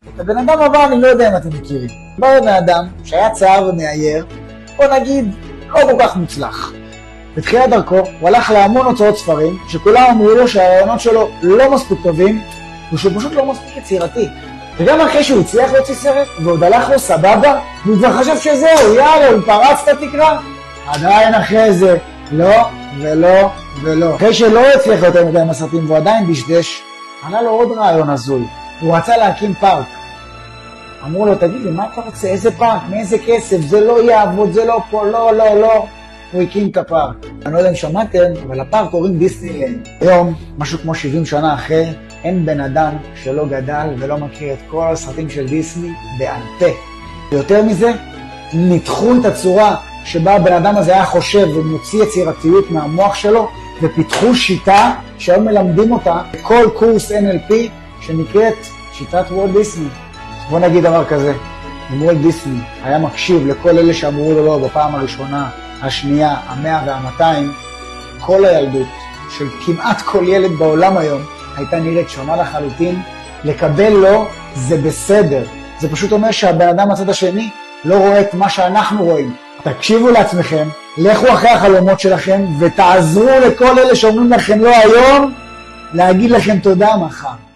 את הבן אדם הבא אני לא יודע אם אתם מכירים. בא בן אדם שהיה צער ומאייר, בוא נגיד לא כל כך מוצלח. בתחילת דרכו הוא הלך להמון הוצאות ספרים, שכולם אמרו לו שהרעיונות שלו לא מספיק טובים, ושהוא פשוט לא מספיק יצירתי. וגם אחרי שהוא הצליח להוציא סרט, ועוד הלך לו סבבה, והוא כבר חשב שזהו, יאללה, הוא פרץ את התקרה. עדיין אחרי זה, לא ולא ולא. אחרי שלא הצליח יותר מדי עם הסרטים והוא עדיין דשדש, עלה לו עוד רעיון הזוי. הוא רצה להקים פארק. אמרו לו, תגיד לי, מה אתה רוצה? איזה פארק? מאיזה כסף? זה לא יעבוד, זה לא פה, לא, לא, לא. הוא הקים את הפארק. אני לא יודע אם שמעתם, אבל הפארק קוראים דיסנילנד. היום, משהו כמו 70 שנה אחרי, אין בן אדם שלא גדל ולא מכיר את כל הסרטים של דיסני בעל פה. ויותר מזה, ניתחו את הצורה שבה הבן אדם הזה היה חושב ומוציא יצירתיות מהמוח שלו, ופיתחו שיטה שהיום מלמדים אותה בכל קורס NLP שנקראת שיטת וולט דיסני. בוא נגיד דבר כזה, אם וולט דיסני היה מקשיב לכל אלה שאמרו לו לא בפעם הראשונה, השנייה, 100 וה-200, כל הילדות של כמעט כל ילד בעולם היום הייתה נראית שונה לחלוטין. לקבל לו זה בסדר. זה פשוט אומר שהבן אדם הצד השני לא רואה את מה שאנחנו רואים. תקשיבו לעצמכם, לכו אחרי החלומות שלכם ותעזרו לכל אלה שאומרים לכם לא היום להגיד לכם תודה מחר.